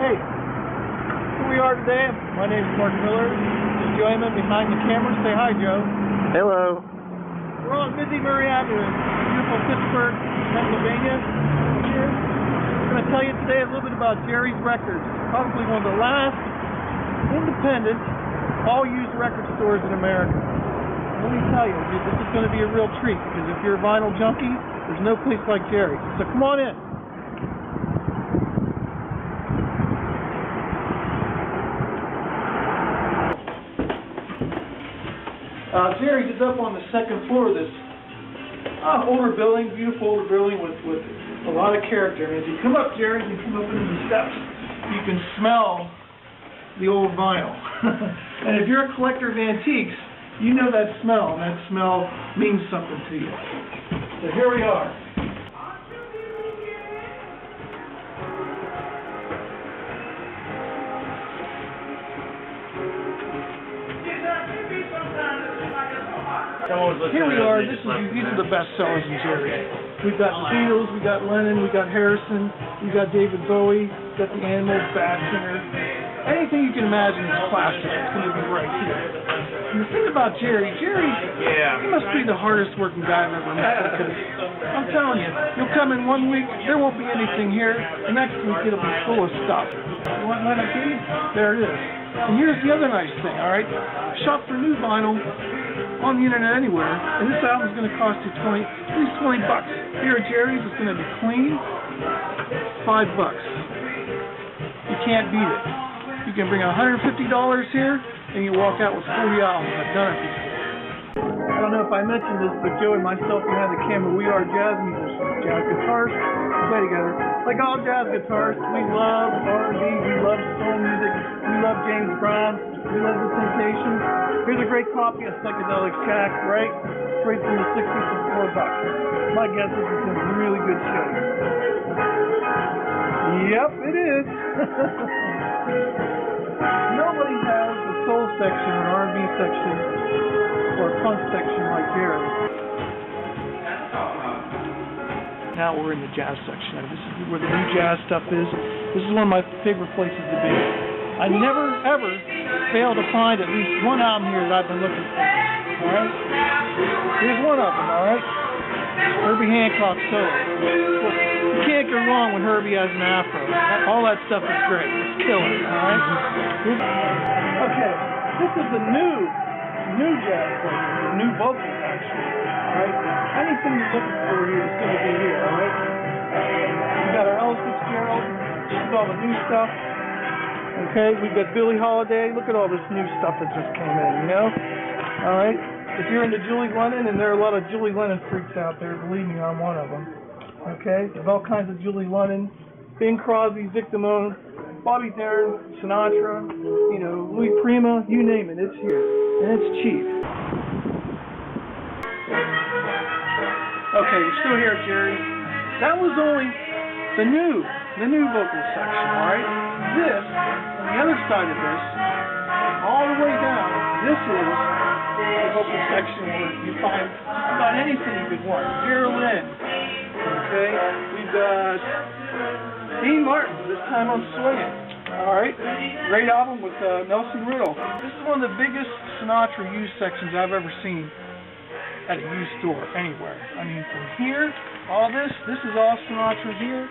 Hey, here we are today. My name is Mark Miller. This is Joe Ammon behind the camera. Say hi, Joe. Hello. We're on busy Murray Avenue in beautiful Pittsburgh, Pennsylvania. Here, I'm going to tell you today a little bit about Jerry's Records. Probably one of the last independent, all-used record stores in America. Let me tell you, this is going to be a real treat because if you're a vinyl junkie, there's no place like Jerry's. So come on in. Jerry's is up on the second floor of this older building, beautiful older building with a lot of character. And as you come up, Jerry's, you come up into the steps, you can smell the old vinyl. And if you're a collector of antiques, you know that smell, and that smell means something to you. So here we are. Here we are. These are the best sellers in Jerry's. We've got the Beatles, we got Lennon, we got Harrison, we got David Bowie, we got the Animals, Bad Singer. Anything you can imagine is classic. It's going to be right here. And the thing about Jerry, he must be the hardest working guy I've ever met, because I'm telling you, you'll come in one week, there won't be anything here, the next week it'll be full of stuff. You want Lennon Key? There it is. And here's the other nice thing, alright? Shop for new vinyl on the internet anywhere, and this album's going to cost you at least $20. Here at Jerry's, it's going to be clean, $5. You can't beat it. You can bring $150 here, and you walk out with 40 albums. I've done it before. I don't know if I mentioned this, but Joe and myself behind the camera, we are jazz musicians, jazz guitarists. We play together. Like all jazz guitarists, we love R&B, we love soul music, we love James Brown, we love the Temptations. Here's a great copy of Psychedelic Shack, right? Straight from the 60s for $4. My guess is it's in really good shape. Yep, it is. Nobody has a soul section, an R&B section, or a punk section like Jerry. Now we're in the jazz section. This is where the new jazz stuff is. This is one of my favorite places to be. I never, ever fail to find at least one album here that I've been looking for. Alright? Here's one of them, alright? Herbie Hancock solo. You can't go wrong when Herbie has an afro. All that stuff is great. It's killer, alright? Okay, this is the new jazz section, the new vocals actually. Alright? Anything you're looking for here is going to be here, alright? We got our Ella Fitzgerald. This is all the new stuff. Okay, we've got Billie Holiday. Look at all this new stuff that just came in, you know? Alright? If you're into Julie Lennon, and there are a lot of Julie Lennon freaks out there, believe me, I'm one of them. Okay? There's all kinds of Julie Lennon, Bing Crosby, Vic Damone, Bobby Darin, Sinatra, you know, Louis Prima, you name it, it's here. And it's cheap. Okay, we're still here at Jerry's. That was only the new vocal section, alright? This, on the other side of this, all the way down, this is the vocal section where you find just about anything you could want. Vera Lynn, okay? We've got Dean Martin, this time on Swingin', alright? Great album with Nelson Riddle. This is one of the biggest Sinatra used sections I've ever seen at a used store anywhere. I mean, from here, all this is all Sinatra here.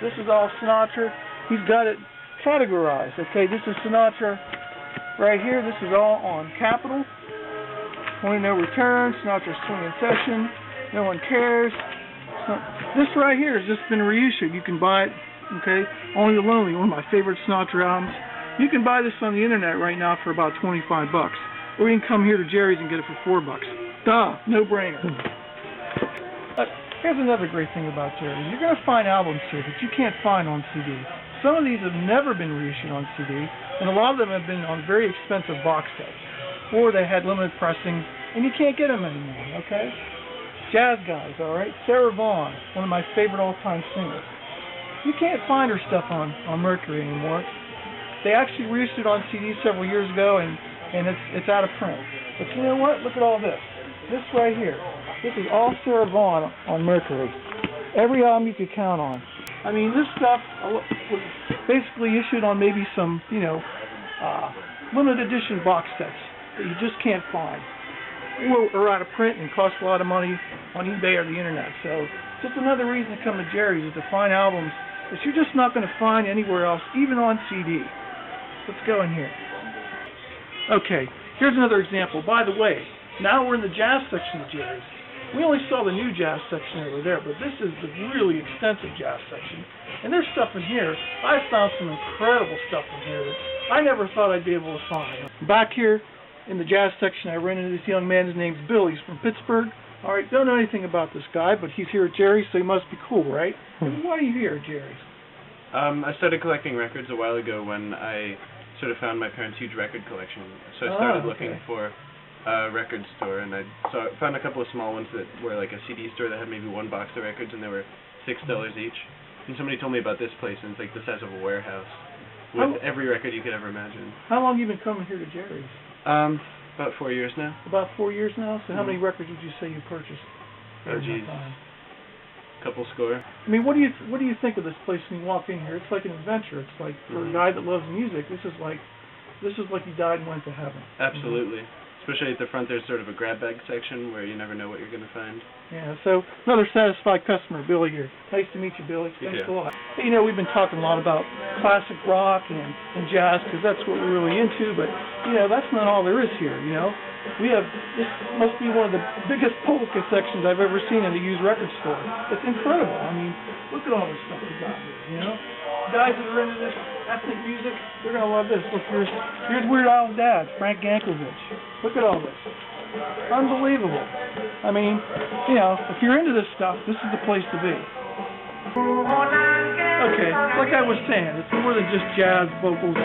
This is all Sinatra. He's got it categorized. Okay, this is Sinatra right here. This is all on Capitol. 20 No Return, Sinatra Swingin' Session, No One Cares. This right here has just been reissued. You can buy it, okay? Only the Lonely, one of my favorite Sinatra albums. You can buy this on the internet right now for about $25. Or you can come here to Jerry's and get it for $4. Duh, no brainer. Here's another great thing about Jerry's. You're going to find albums here that you can't find on CD. Some of these have never been reissued on CD, and a lot of them have been on very expensive box sets. Or they had limited pressings, and you can't get them anymore, okay? Jazz guys, alright? Sarah Vaughan, one of my favorite all-time singers. You can't find her stuff on Mercury anymore. They actually reissued it on CD several years ago, and it's out of print. But you know what? Look at all this. This right here. This is all Sarah Vaughan on Mercury. Every album you could count on. I mean, this stuff was basically issued on maybe some, limited edition box sets that you just can't find, or are out of print and cost a lot of money on eBay or the internet. So just another reason to come to Jerry's is to find albums that you're just not going to find anywhere else, even on CD. Let's go in here. Okay, here's another example. By the way, now we're in the jazz section of Jerry's. We only saw the new jazz section over there, but this is the really extensive jazz section. And there's stuff in here. I found some incredible stuff in here that I never thought I'd be able to find. Back here in the jazz section, I ran into this young man. His name's Bill. He's from Pittsburgh. All right, don't know anything about this guy, but he's here at Jerry's, so he must be cool, right? Why are you here at Jerry's? I started collecting records a while ago when I sort of found my parents' huge record collection. So I started looking for a record store, and I found a couple of small ones that were like a CD store that had maybe one box of records, and they were $6 each. And somebody told me about this place, and it's like the size of a warehouse with every record you could ever imagine. How long have you been coming here to Jerry's? About 4 years now. About 4 years now? So how many records would you say you purchased? Oh, geez. Couple score. I mean, what do you think of this place when you walk in here? It's like an adventure. It's like, for a guy that loves music, this is like he died and went to heaven. Absolutely. Especially at the front, there's sort of a grab bag section where you never know what you're going to find. Yeah, so another satisfied customer, Billy here. Nice to meet you, Billy. Thanks a lot. Hey, we've been talking a lot about classic rock and jazz because that's what we're really into, but, that's not all there is here, this must be one of the biggest polka sections I've ever seen in a used record store. It's incredible. I mean, look at all this stuff we got here, Guys that are into this ethnic music, they're going to love this. Look, here's Weird Al's dad, Frank Yankovic. Look at all this. Unbelievable. I mean, if you're into this stuff, this is the place to be. Okay, like I was saying, it's more than just jazz, vocals,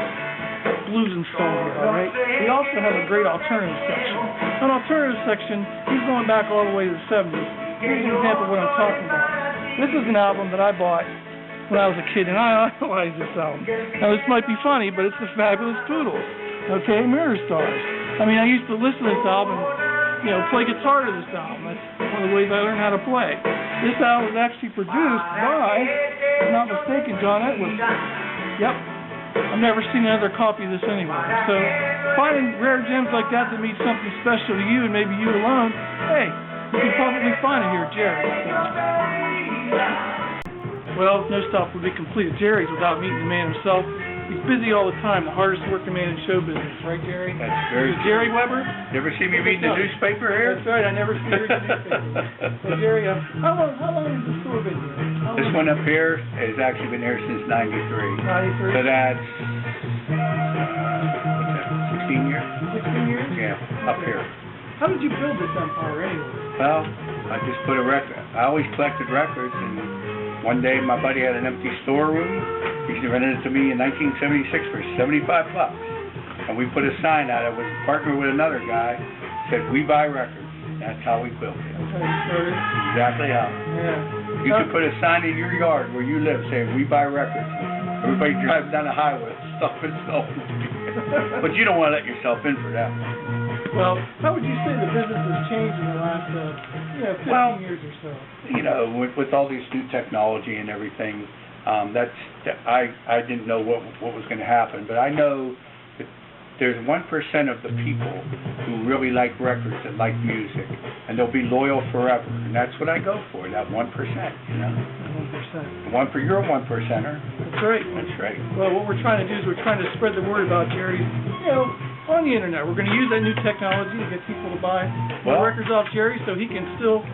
blues and soul here, all right? We also have a great alternative section. An alternative section, he's going back all the way to the 70s. Here's an example of what I'm talking about. This is an album that I bought when I was a kid, and I idolized this album. Now, this might be funny, but it's the Fabulous Poodles, okay? Mirror Stars. I mean, I used to listen to this album, play guitar to this album. That's one of the ways I learned how to play. This album was actually produced by, if I'm not mistaken, John Edwards. Yep. I've never seen another copy of this anywhere. So, finding rare gems like that mean something special to you and maybe you alone, hey, you can probably find it here at Jerry's. Well, no stop would be complete at Jerry's without meeting the man himself. He's busy all the time, the hardest working man in show business, right, Jerry? That's very true. Jerry Weber? You ever see me reading the newspaper here? That's right, I never see you reading the newspaper. So, Jerry, how long has the store been here? This one up here has actually been here since 93. 93? So that's 16 years? 16 years? Yeah, up here. How did you build this empire anyway? Well, I just put a record. I always collected records, and one day my buddy had an empty storeroom. He rented it to me in 1976 for $75. And we put a sign out. I was partnered with another guy. Said, "We buy records." That's how we built it. That's how you started? Exactly how. Yeah. You could put a sign in your yard where you live saying, "We buy records." Everybody drives down the highway, stuff and stuff. But you don't want to let yourself in for that. Well, how would you say the business has changed in the last 15 years or so? With all this new technology and everything, I didn't know what was going to happen, but I know that there's 1% of the people who really like records, that like music, and they'll be loyal forever, and that's what I go for, that 1%, 1%. You're a 1%er. That's right. That's right. Well, what we're trying to do is we're trying to spread the word about Jerry's, on the internet. We're going to use that new technology to get people to buy more records off Jerry so he can still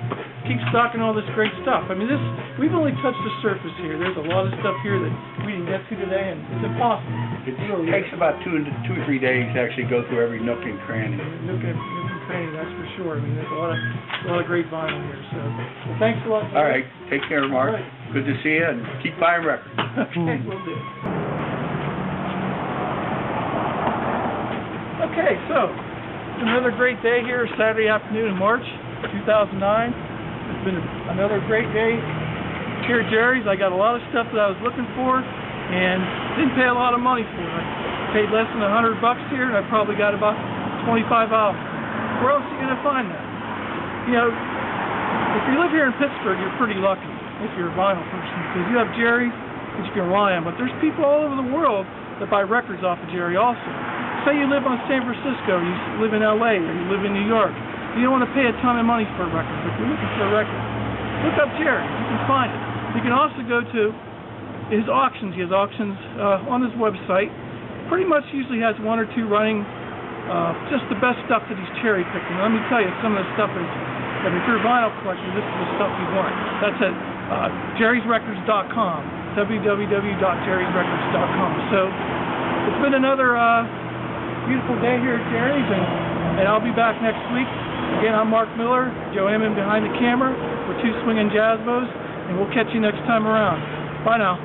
keep stocking all this great stuff. I mean, we've only touched the surface here. There's a lot of stuff here that we didn't get to today, and it's impossible. It takes about 2 or 3 days to actually go through every nook and cranny. Nook and cranny, that's for sure. I mean, there's a lot of great vinyl here. So, thanks a lot. All right, take care, Mark. Right. Good to see you, and keep buying records. Okay, we'll do. Okay, so another great day here, Saturday afternoon in March 2009. It's been another great day here at Jerry's. I got a lot of stuff that I was looking for and didn't pay a lot of money for it. I paid less than $100 here, and I probably got about 25 albums. Where else are you going to find that? If you live here in Pittsburgh, you're pretty lucky if you're a vinyl person, because you have Jerry's, that you can rely on. But there's people all over the world that buy records off of Jerry also. Say you live on San Francisco, you live in LA, or you live in New York. You don't want to pay a ton of money for a record, but you're looking for a record. Look up Jerry. You can find it. You can also go to his auctions. He has auctions on his website. Pretty much usually has one or two running, just the best stuff that he's cherry-picking. Let me tell you, some of the stuff is, if you're a vinyl collector, this is the stuff you want. That's at jerrysrecords.com, www.jerrysrecords.com. So it's been another beautiful day here at Jerry's, and I'll be back next week. Again, I'm Mark Miller, Joe Ammon behind the camera. We're two swinging jazzbos, and we'll catch you next time around. Bye now.